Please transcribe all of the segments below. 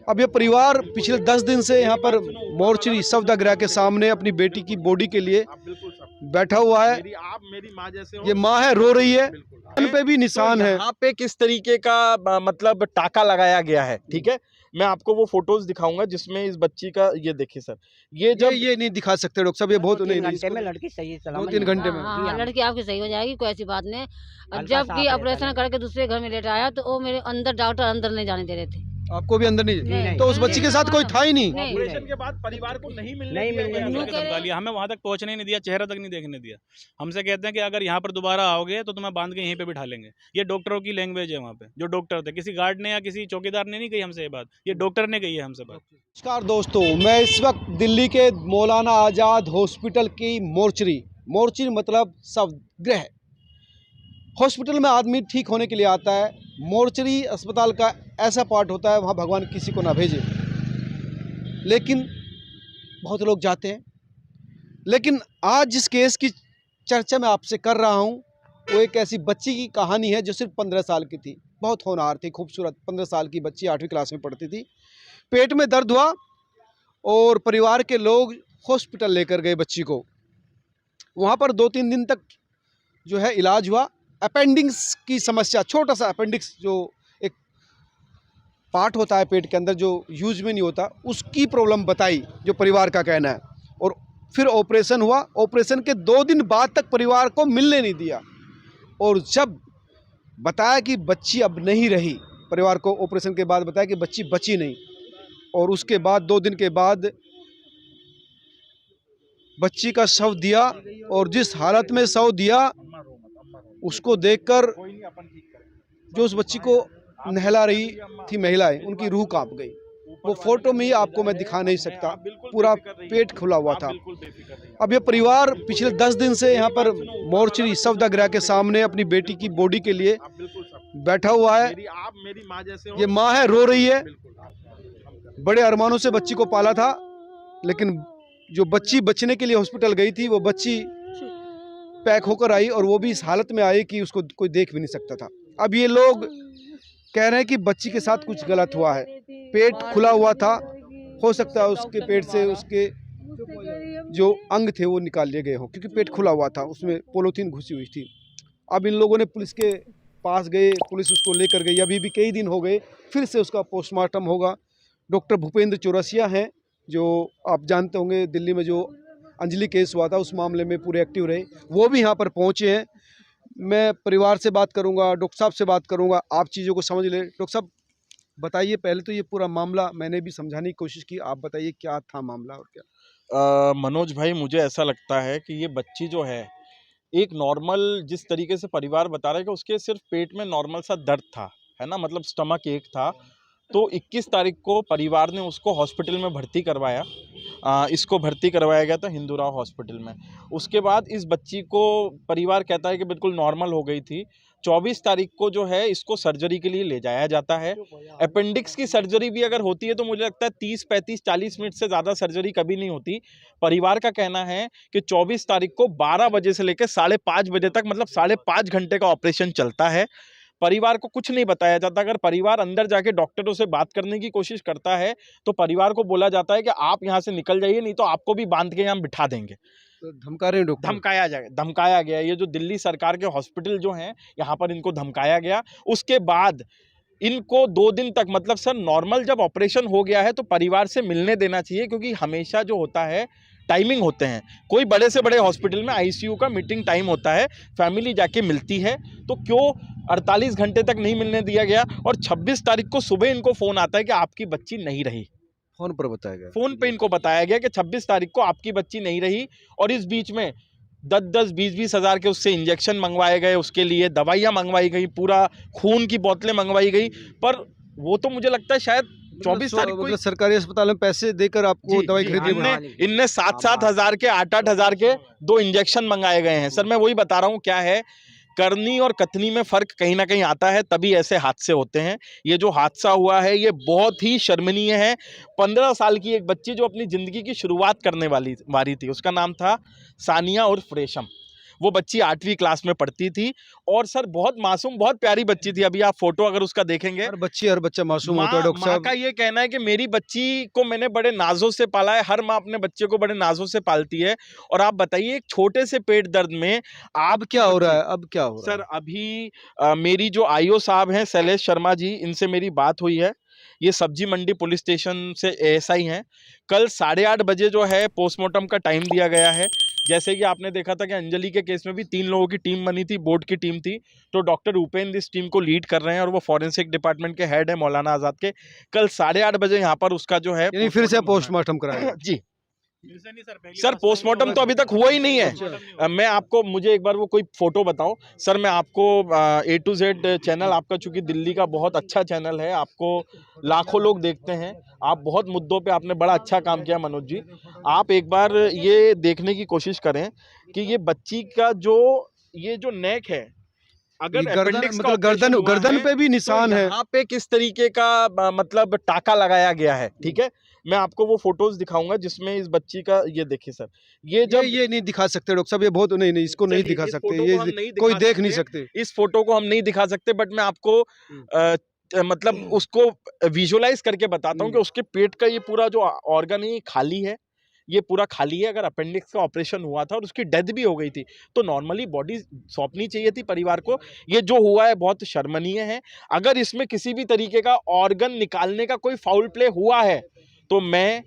अब ये परिवार पिछले 10 दिन से यहाँ पर मोर्चरी शवदाह के सामने अपनी बेटी की बॉडी के लिए बैठा हुआ है। मेरी माँ जैसे हो। ये माँ है, रो रही है, उन पे भी निशान है। यहाँ पे किस तरीके का मतलब टाका लगाया गया है, ठीक है, मैं आपको वो फोटोज दिखाऊंगा जिसमें इस बच्ची का, ये देखिए सर, ये जब ये नहीं दिखा सकते डॉक्टर साहब, ये बहुत नहीं, घंटे में लड़की सही सलामत 2-3 घंटे में। हाँ, लड़की आपकी सही हो जाएगी, कोई ऐसी बात नहीं। हल्का जबकि सा ऑपरेशन करके दूसरे घर में लेटा आया तो वो मेरे अंदर डॉक्टर अंदर नहीं जाने दे रहे थे। आपको भी अंदर नहीं, नहीं। तो उस बच्ची के साथ कोई था ही नहीं। ऑपरेशन के बाद परिवार को नहीं मिलने दिया, हमें वहां तक पहुंचने नहीं दिया, चेहरा तक नहीं देखने दिया। हमसे कहते हैं कि अगर यहाँ पर दोबारा आओगे तो तुम्हें बांध के यहीं पे बिठा लेंगे। ये डॉक्टरों की लैंग्वेज है। वहाँ पे जो डॉक्टर थे, किसी गार्ड ने या किसी चौकीदार ने नहीं कही हमसे ये बात, ये डॉक्टर ने कही है हमसे बात। नमस्कार दोस्तों, मैं इस वक्त दिल्ली के मौलाना आज़ाद हॉस्पिटल की मोर्चरी मतलब शवगृह। हॉस्पिटल में आदमी ठीक होने के लिए आता है, मोर्चरी अस्पताल का ऐसा पार्ट होता है वहाँ भगवान किसी को ना भेजे, लेकिन बहुत लोग जाते हैं। लेकिन आज जिस केस की चर्चा मैं आपसे कर रहा हूँ वो एक ऐसी बच्ची की कहानी है जो सिर्फ 15 साल की थी, बहुत होनहार थी, खूबसूरत 15 साल की बच्ची, 8वीं क्लास में पढ़ती थी। पेट में दर्द हुआ और परिवार के लोग हॉस्पिटल लेकर गए बच्ची को। वहाँ पर 2-3 दिन तक जो है इलाज हुआ। अपेंडिक्स की समस्या, छोटा सा अपेंडिक्स जो एक पार्ट होता है पेट के अंदर जो यूज में नहीं होता, उसकी प्रॉब्लम बताई, जो परिवार का कहना है। और फिर ऑपरेशन हुआ। ऑपरेशन के 2 दिन बाद तक परिवार को मिलने नहीं दिया, और जब बताया कि बच्ची अब नहीं रही, परिवार को ऑपरेशन के बाद बताया कि बच्ची बची नहीं, और उसके बाद 2 दिन के बाद बच्ची का शव दिया। और जिस हालत में शव दिया उसको देखकर जो उस बच्ची को नहला रही थी महिलाएं, उनकी रूह कांप गई। वो फोटो में ही आपको मैं दिखा नहीं सकता, पूरा पेट खुला हुआ था। अब ये परिवार पिछले 10 दिन से यहाँ पर मोर्चरी शवदाह के सामने अपनी बेटी की बॉडी के लिए बैठा हुआ है। मेरी माँ जैसे हो। ये माँ है, रो रही है, बड़े अरमानों से बच्ची को पाला था, लेकिन जो बच्ची बचने के लिए हॉस्पिटल गई थी वो बच्ची पैक होकर आई, और वो भी इस हालत में आई कि उसको कोई देख भी नहीं सकता था। अब ये लोग कह रहे हैं कि बच्ची के साथ कुछ गलत हुआ है। पेट खुला हुआ था, हो सकता है उसके पेट से उसके जो अंग थे वो निकाल लिए गए हो, क्योंकि पेट खुला हुआ था, उसमें पॉलीथीन घुसी हुई थी। अब इन लोगों ने पुलिस के पास गए, पुलिस उसको लेकर गई। अभी भी कई दिन हो गए, फिर से उसका पोस्टमार्टम होगा। डॉक्टर भूपेंद्र चौरसिया हैं, जो आप जानते होंगे दिल्ली में जो अंजलि केस हुआ था उस मामले में पूरे एक्टिव रहे, वो भी यहाँ पर पहुँचे हैं। मैं परिवार से बात करूँगा, डॉक्टर साहब से बात करूँगा, आप चीज़ों को समझ लें। डॉक्टर साहब बताइए, पहले तो ये पूरा मामला मैंने भी समझाने की कोशिश की, आप बताइए क्या था मामला और क्या। मनोज भाई, मुझे ऐसा लगता है कि ये बच्ची जो है एक नॉर्मल, जिस तरीके से परिवार बता रहा है कि उसके सिर्फ पेट में नॉर्मल सा दर्द था, है ना, मतलब स्टमक एक था। तो 21 तारीख को परिवार ने उसको हॉस्पिटल में भर्ती करवाया। इसको भर्ती करवाया गया था हिंदूराव हॉस्पिटल में। उसके बाद इस बच्ची को परिवार कहता है कि बिल्कुल नॉर्मल हो गई थी। 24 तारीख को जो है इसको सर्जरी के लिए ले जाया जाता है। अपेंडिक्स की सर्जरी भी अगर होती है तो मुझे लगता है 30, 35, 40 मिनट से ज़्यादा सर्जरी कभी नहीं होती। परिवार का कहना है कि 24 तारीख को 12 बजे से लेकर 5:30 बजे तक, मतलब 5.5 घंटे का ऑपरेशन चलता है। परिवार को कुछ नहीं बताया जाता। अगर परिवार अंदर जाके डॉक्टरों से बात करने की कोशिश करता है तो परिवार को बोला जाता है कि आप यहाँ से निकल जाइए, नहीं तो आपको भी बांध के यहाँ बिठा देंगे। तो धमका रहे हैं डॉक्टर? धमकाया गया। ये जो दिल्ली सरकार के हॉस्पिटल जो हैं, यहाँ पर इनको धमकाया गया। उसके बाद इनको 2 दिन तक, मतलब सर नॉर्मल जब ऑपरेशन हो गया है तो परिवार से मिलने देना चाहिए, क्योंकि हमेशा जो होता है टाइमिंग होते हैं, कोई बड़े से बड़े हॉस्पिटल में आईसीयू का मीटिंग टाइम होता है, फैमिली जाके मिलती है, तो क्यों 48 घंटे तक नहीं मिलने दिया गया। और 26 तारीख को सुबह इनको फ़ोन आता है कि आपकी बच्ची नहीं रही। फ़ोन पर बताया गया, फ़ोन पे इनको बताया गया कि 26 तारीख को आपकी बच्ची नहीं रही। और इस बीच में 10-10, 20-20 हज़ार के उससे इंजेक्शन मंगवाए गए, उसके लिए दवाइयाँ मंगवाई गई, पूरा खून की बोतलें मंगवाई गई। पर वो तो मुझे लगता है शायद 24 तारीख को सरकारी अस्पताल में पैसे देकर आपको दवाई खरीदी। इनने 7-7 हज़ार के, 8-8 हज़ार के 2 इंजेक्शन मंगाए गए हैं। सर मैं वही बता रहा हूँ, क्या है करनी और कथनी में फ़र्क कहीं ना कहीं आता है, तभी ऐसे हादसे होते हैं। ये जो हादसा हुआ है ये बहुत ही शर्मनीय है। 15 साल की एक बच्ची जो अपनी ज़िंदगी की शुरुआत करने वाली थी, उसका नाम था सानिया उर्फ रेशम। वो बच्ची 8वीं क्लास में पढ़ती थी और सर बहुत मासूम, बहुत प्यारी बच्ची थी। अभी आप फोटो अगर उसका देखेंगे, हर बच्चा मासूम होता है डॉक्टर माँ साहब। का ये कहना है कि मेरी बच्ची को मैंने बड़े नाजों से पाला है। हर माँ अपने बच्चे को बड़े नाजों से पालती है। और आप बताइए एक छोटे से पेट दर्द में अब क्या हो रहा है, अब क्या हो रहा सर अभी मेरी जो आईओ साहब हैं शैलेश शर्मा जी, इनसे मेरी बात हुई है। ये सब्जी मंडी पुलिस स्टेशन से एएसआई हैं। कल 8:30 बजे जो है पोस्टमार्टम का टाइम दिया गया है। जैसे कि आपने देखा था कि अंजलि के केस में भी 3 लोगों की टीम बनी थी, बोर्ड की टीम थी, तो डॉक्टर उपेंद्र इस टीम को लीड कर रहे हैं और वो फॉरेंसिक डिपार्टमेंट के हेड है मौलाना आजाद के। कल 8:30 बजे यहाँ पर उसका जो है है? यानी फिर से पोस्टमार्टम कराया? जी सर, पोस्टमार्टम तो अभी तक हुआ ही नहीं है। मैं आपको, मुझे एक बार वो कोई फोटो बताओ सर। मैं आपको A to Z चैनल आपका, चूंकि दिल्ली का बहुत अच्छा चैनल है, आपको लाखों लोग देखते हैं, आप बहुत मुद्दों पे आपने बड़ा अच्छा काम किया मनोज जी। आप एक बार ये देखने की कोशिश करें कि ये बच्ची का ये जो नेक है, अगर गर्दन, appendix का मतलब operation हुआ गर्दन है, पे भी निशान तो है। यहाँ पे किस तरीके का मतलब टाका लगाया गया है, ठीक है। मैं आपको वो फोटोज दिखाऊंगा जिसमें इस बच्ची का, ये देखिए सर, ये जब ये नहीं दिखा सकते डॉक्टर साहब, ये बहुत नहीं, इसको नहीं चलिए, दिखा इस सकते, फोटो ये को हम नहीं कोई दिखा देख नहीं सकते। सकते। इस फोटो को हम नहीं दिखा सकते, बट मैं आपको मतलब उसको विजुअलाइज करके बताता हूँ कि उसके पेट का ये पूरा जो ऑर्गन है ये खाली है, ये पूरा खाली है। अगर अपेंडिक्स का ऑपरेशन हुआ था और उसकी डेथ भी हो गई थी तो नॉर्मली बॉडी सौंपनी चाहिए थी परिवार को। ये जो हुआ है बहुत शर्मनीय है। अगर इसमें किसी भी तरीके का ऑर्गन निकालने का कोई फाउल प्ले हुआ है तो मैं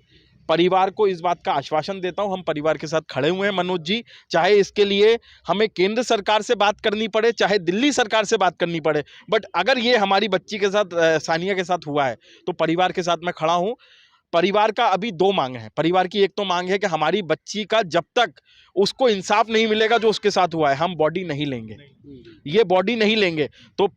परिवार को इस बात का आश्वासन देता हूं, हम परिवार के साथ खड़े हुए हैं मनोज जी। चाहे इसके लिए हमें केंद्र सरकार से बात करनी पड़े, चाहे दिल्ली सरकार से बात करनी पड़े, बट अगर ये हमारी बच्ची के साथ, सानिया के साथ हुआ है, तो परिवार के साथ मैं खड़ा हूं। परिवार का अभी 2 मांग है। परिवार की एक तो मांग है कि हमारी बच्ची का जब तक उसको इंसाफ नहीं मिलेगा जो उसके साथ हुआ है, हम बॉडी नहीं लेंगे, ये बॉडी नहीं लेंगे। तो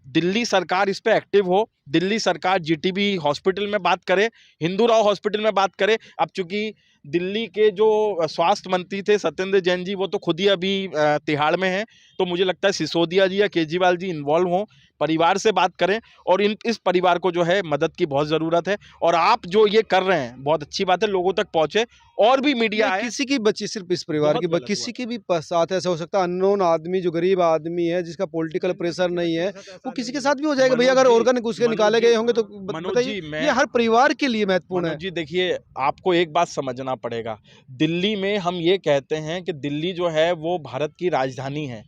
दिल्ली सरकार इस पे एक्टिव हो, दिल्ली सरकार जीटीबी हॉस्पिटल में बात करे, हिंदू राव हॉस्पिटल में बात करे। अब चूंकि दिल्ली के जो स्वास्थ्य मंत्री थे सत्येंद्र जैन जी, वो तो खुद ही अभी तिहाड़ में हैं, तो मुझे लगता है सिसोदिया जी या केजरीवाल जी इन्वॉल्व हों, परिवार से बात करें और इस परिवार को जो है मदद की बहुत ज़रूरत है। और आप जो ये कर रहे हैं बहुत अच्छी बात है, लोगों तक पहुँचे और भी मीडिया आए। किसी की बच्ची, सिर्फ इस परिवार बहुत की गलत किसी हुआ। की भी साथ ऐसा हो सकता है, अननोन आदमी जो गरीब आदमी है जिसका पॉलिटिकल प्रेशर नहीं है, वो किसी के साथ भी हो जाएगा भैया। अगर मनोज जी, ऑर्गन उसके मनोज निकाले जी, गए होंगे तो मनोज बताइए, जी, मैं ये हर परिवार के लिए महत्वपूर्ण है। मनोज जी देखिए, आपको एक बात समझना पड़ेगा। दिल्ली में हम ये कहते हैं कि दिल्ली जो है वो भारत की राजधानी है।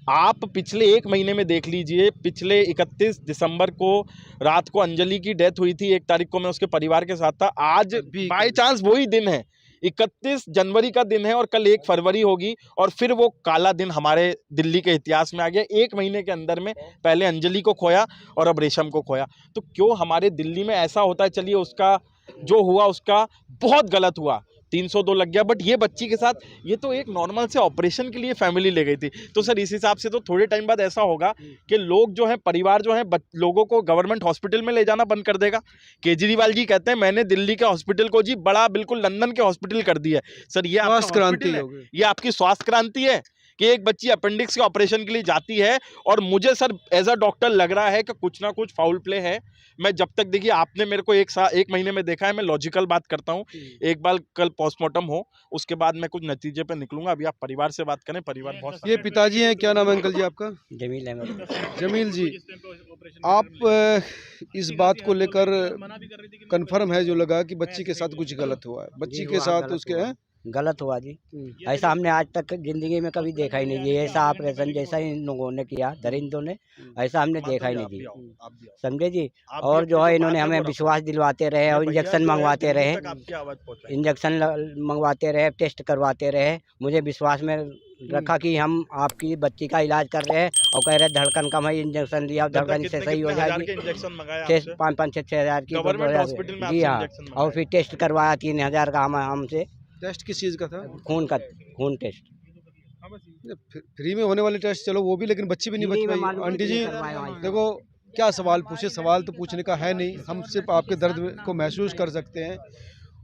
आप पिछले 1 महीने में देख लीजिए, पिछले 31 दिसंबर को रात को अंजलि की डेथ हुई थी, 1 तारीख को मैं उसके परिवार के साथ था। आज बाय चांस वही दिन है, 31 जनवरी का दिन है और कल 1 फरवरी होगी और फिर वो काला दिन हमारे दिल्ली के इतिहास में आ गया। 1 महीने के अंदर में पहले अंजलि को खोया और अब रेशम को खोया। तो क्यों हमारे दिल्ली में ऐसा होता है? चलिए, उसका जो हुआ उसका बहुत गलत हुआ, 302 लग गया, बट ये बच्ची के साथ ये तो एक नॉर्मल से ऑपरेशन के लिए फैमिली ले गई थी। तो सर इस हिसाब से तो थोड़े टाइम बाद ऐसा होगा कि लोग जो है, परिवार जो है, लोगों को गवर्नमेंट हॉस्पिटल में ले जाना बंद कर देगा। केजरीवाल जी कहते हैं मैंने दिल्ली के हॉस्पिटल को जी बड़ा बिल्कुल लंदन के हॉस्पिटल कर दिया है। सर ये स्वास्थ्य क्रांति है, होगी। ये आपकी स्वास्थ्य क्रांति है कि एक बच्ची अपेंडिक्स के ऑपरेशन के लिए जाती है। और मुझे सर एज अ डॉक्टर लग रहा है कि कुछ ना कुछ फाउल प्ले है। मैं जब तक, देखिए आपने मेरे को 1 महीने में देखा है, मैं लॉजिकल बात करता हूँ। एक बार कल पोस्टमार्टम हो उसके बाद मैं कुछ नतीजे पे निकलूंगा। अभी आप परिवार से बात करें, परिवार बहुत ये पिताजी हैं, क्या नाम है अंकल जी आपका? जमील अहमद। जमील जी, आप इस बात को लेकर कंफर्म है जो लगा कि बच्ची के साथ कुछ गलत हुआ है, बच्ची के साथ उसके हैं? गलत हुआ जी। ऐसा हमने आज तक जिंदगी में कभी देखा ही नहीं जी। ऐसा ऑपरेशन जैसा इन लोगों ने किया, दरिंदों ने, ऐसा हमने देखा ही नहीं जी, समझे जी। और जो है इन्होंने हमें विश्वास दिलवाते रहे और इंजेक्शन मंगवाते रहे, इंजेक्शन मंगवाते रहे, टेस्ट करवाते रहे। मुझे विश्वास में रखा कि हम आपकी बच्ची का इलाज कर रहे हैं और कह रहे धड़कन कम है, इंजेक्शन लिया, धड़कन से सही हो जाएगी। 5-6 हज़ार की जी हाँ, और फिर टेस्ट करवाया 3,000 का हमसे। टेस्ट किस चीज़ का था? खून टेस्ट। फ्री में होने वाले टेस्ट चलो वो भी, लेकिन बच्ची भी नहीं बच पाई। आंटी जी देखो, क्या सवाल पूछे, सवाल तो पूछने का है नहीं, हम सिर्फ आपके दर्द को महसूस कर सकते हैं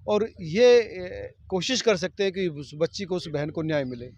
और ये कोशिश कर सकते हैं कि उस बच्ची को, उस बहन को न्याय मिले।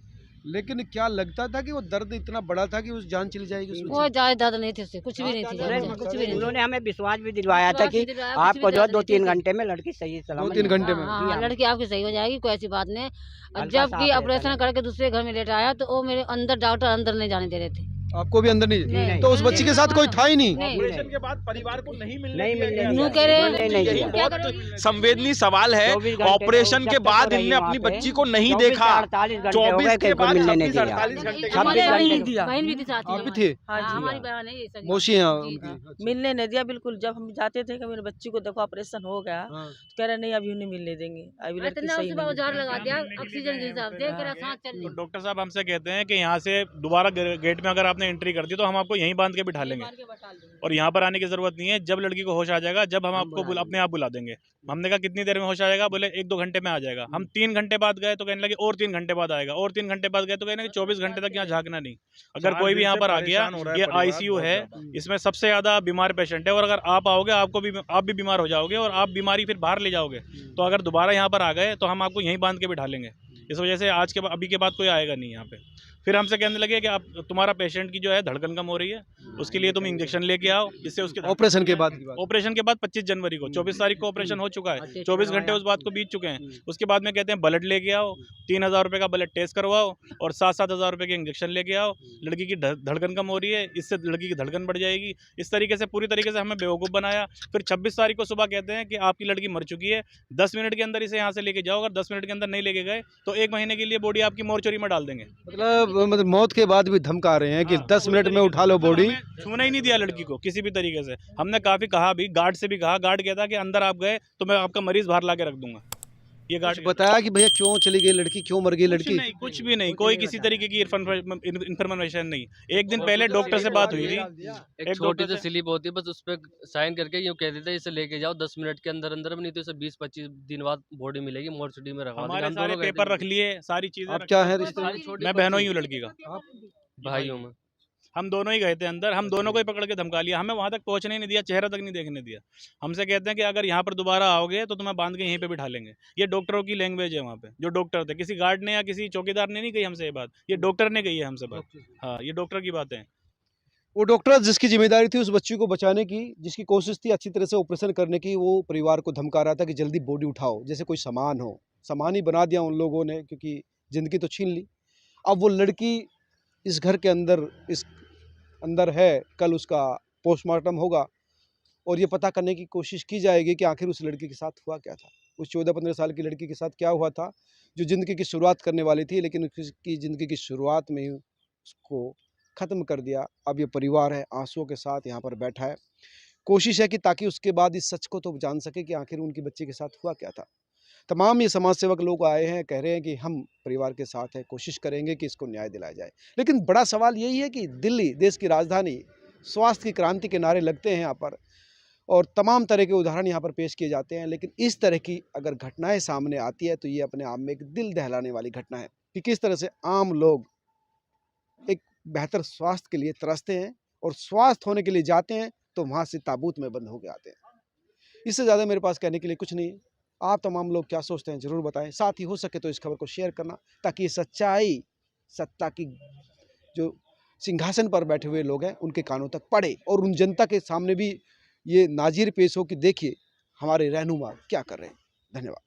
लेकिन क्या लगता था कि वो दर्द इतना बड़ा था कि उस जान चली जाएगी उसमें? कोई ज्यादा दर्द नहीं थी उससे, कुछ भी नहीं थी ज्यादा, कुछ भी नहीं उन्होंने थी। हमें विश्वास भी दिलवाया था कि विश्वास भी दिलवाया, कुछ आपको भी जो है दर्द नहीं 2-3 थी। घंटे में लड़की सही सलामत 2-3 निकल घंटे में? हाँ, हाँ, लड़की आपकी सही हो जाएगी, कोई ऐसी बात नहीं। और हल्का जब सा कि ऑपरेशन ऑपरेशन है। करके दूसरे घर में लेटाया तो वो मेरे अंदर डॉक्टर अंदर नहीं जाने दे रहे थे। आपको भी अंदर नहीं? नहीं, तो उस बच्ची के साथ कोई था ही नहीं? नहीं। ऑपरेशन के बाद परिवार को नहीं मिलने नहीं दिया मिलने गया। दिया। यूं कह रहे मिलने नहीं यही दिया। क्या बहुत करोगी? संवेदनीय सवाल है। 24 घंटे ऑपरेशन जब के तक बाद वो रही इनने वहाँ अपनी पे, बच्ची को नहीं 24 से देखा। 48 घंटे हो 24 गए के कि बाद मिलने नहीं 36 दिया। 48 घंटे के हमारे बाद घंटे दिया। बहन भी थी साथ में आप भी हमारी। थे? हाँ हाँ, जी, हमारी बहन है ये सगी। मौसी हैं जी, उनकी? हाँ। अच्छा। मिलने नहीं दिया बिल्कुल। जब हम जाते थे कि मेरे बच्ची को देखो ऑपरेशन हो गया, हाँ। तो कह रहे नहीं अभी उन्हें मिलने देंगे, अभी लड़की इतना सही उसके बाद नहीं जार है। लगा दिया ऑक्सीजन के हिसाब से, कह रहा सांस चल तो रही। डॉक्टर साहब हमसे कहते हैं कि यहाँ से दोबारा गेट में अगर आपने एंट्री कर दी तो हम आपको यहीं बांध के बिठा लेंगे और यहाँ पर आने की जरूरत नहीं है। जब लड़की को होश आ जाएगा जब हम आपको अपने आप बुला देंगे। हमने कहा कितनी देर में होश आ जाएगा? बोले 1-2 घंटे में आ जाएगा। हम 3 घंटे बाद गए तो कहने लगे और 3 घंटे बाद आएगा, और 3 घंटे बाद गए तो कहने लगे 24 घंटे तक यहाँ झाँकना नहीं। अगर 4 कोई भी दिन यहाँ से पर आ गया, परेशान हो रहा है ये परिवार ICU बहुत है, ज्यादा। इसमें सबसे ज्यादा बीमार पेशेंट है और अगर आप आओगे आपको भी आप भी बीमार हो जाओगे और आप बीमारी फिर बाहर ले जाओगे। तो अगर दोबारा यहाँ पर आ गए तो हम आपको यहीं बांध के बिठा लेंगे। इस वजह से अभी के बाद कोई आएगा नहीं यहाँ पे। फिर हमसे कहने लगे कि आप तुम्हारा पेशेंट की जो है धड़कन कम हो रही है, उसके लिए तुम इंजेक्शन लेके आओ, इससे उसके ऑपरेशन के बाद की बात? ऑपरेशन के बाद 25 जनवरी को 24 तारीख को ऑपरेशन हो चुका है, 24 घंटे उस बात को बीत चुके हैं। उसके बाद में कहते हैं ब्लड लेके आओ, 3000 रुपये का ब्लड टेस्ट करवाओ और 7-7 हज़ार रुपये के इंजेक्शन लेके आओ। लड़की की धड़कन कम हो रही है, इससे लड़की की धड़कन बढ़ जाएगी। इस तरीके से पूरी तरीके से हमें बेवकूफ़ बनाया। फिर 26 तारीख को सुबह कहते हैं कि आपकी लड़की मर चुकी है, 10 मिनट के अंदर इसे यहाँ से लेके जाओ। अगर 10 मिनट के अंदर नहीं लेके गए तो 1 महीने के लिए बॉडी आपकी मोर्चरी में डाल देंगे। मतलब मौत के बाद भी धमका रहे हैं कि हाँ, 10 मिनट में उठा लो बॉडी। हमें छूने ही नहीं दिया लड़की को किसी भी तरीके से। हमने काफी कहा भी, गार्ड से भी कहा, गार्ड कहता कि अंदर आप गए तो मैं आपका मरीज बाहर ला के रख दूंगा। ये गार्ड कुछ बताया कि भैया क्यों चली गई लड़की, क्यों मर गई लड़की? कुछ भी नहीं, कोई किसी तरीके की इन्फॉर्मेशन नहीं। एक दिन पहले डॉक्टर से बात हुई थी, एक छोटी सी स्लिप होती है, बस उस पर साइन करके यूँ कह देते हैं इसे लेके जाओ 10 मिनट के अंदर अंदर, नहीं तो इसे 20-25 दिन बाद बॉडी मिलेगी, मोर्चरी में रखवा देंगे। हमारे हम सारे दोनों गए पेपर थे। रख लिए, सारी चीजें आप रख क्या ली। है रिश्ते में? सारी छोटी मैं बहनों ही हूँ लड़की का। भाइयों में हम दोनों ही गए थे अंदर, हम दोनों को ही पकड़ के धमका लिया। हमें वहां तक पहुंचने ही नहीं दिया, चेहरा तक नहीं देखने दिया। हमसे कहते हैं कि अगर यहाँ पर दोबारा आओगे तो तुम्हें बांध के यहीं पे बिठा लेंगे। ये डॉक्टरों की लैंग्वेज है वहाँ पे। जो डॉक्टर थे, किसी गार्ड ने या किसी चौकीदार ने नहीं कही हमसे ये बात, ये डॉक्टर ने कही है हमसे बात। हाँ, ये डॉक्टर की बातें हैं। वो डॉक्टर जिसकी जिम्मेदारी थी उस बच्ची को बचाने की, जिसकी कोशिश थी अच्छी तरह से ऑपरेशन करने की, वो परिवार को धमका रहा था कि जल्दी बॉडी उठाओ, जैसे कोई सामान हो। सामान ही बना दिया उन लोगों ने, क्योंकि ज़िंदगी तो छीन ली। अब वो लड़की इस घर के अंदर है, कल उसका पोस्टमार्टम होगा और ये पता करने की कोशिश की जाएगी कि आखिर उस लड़की के साथ हुआ क्या था। उस 14-15 साल की लड़की के साथ क्या हुआ था जो ज़िंदगी की शुरुआत करने वाली थी, लेकिन उसकी ज़िंदगी की शुरुआत में ही उसको ख़त्म कर दिया। अब ये परिवार है आंसुओं के साथ यहाँ पर बैठा है। कोशिश है कि ताकि उसके बाद इस सच को तो जान सके कि आखिर उनकी बच्ची के साथ हुआ क्या था। तमाम ये समाज सेवक लोग आए हैं, कह रहे हैं कि हम परिवार के साथ हैं, कोशिश करेंगे कि इसको न्याय दिलाया जाए। लेकिन बड़ा सवाल यही है कि दिल्ली, देश की राजधानी, स्वास्थ्य की क्रांति के नारे लगते हैं यहाँ पर और तमाम तरह के उदाहरण यहाँ पर पेश किए जाते हैं। लेकिन इस तरह की अगर घटनाएं सामने आती है तो ये अपने आप में एक दिल दहलाने वाली घटना है कि किस तरह से आम लोग एक बेहतर स्वास्थ्य के लिए तरसते हैं और स्वास्थ्य होने के लिए जाते हैं तो वहाँ से ताबूत में बंद होकर आते हैं। इससे ज़्यादा मेरे पास कहने के लिए कुछ नहीं है। आप तमाम लोग क्या सोचते हैं ज़रूर बताएं। साथ ही हो सके तो इस खबर को शेयर करना, ताकि ये सच्चाई, सत्ता की जो सिंहासन पर बैठे हुए लोग हैं उनके कानों तक पड़े और उन जनता के सामने भी ये नाज़िर पेश हो कि देखिए हमारे रहनुमा क्या कर रहे हैं। धन्यवाद।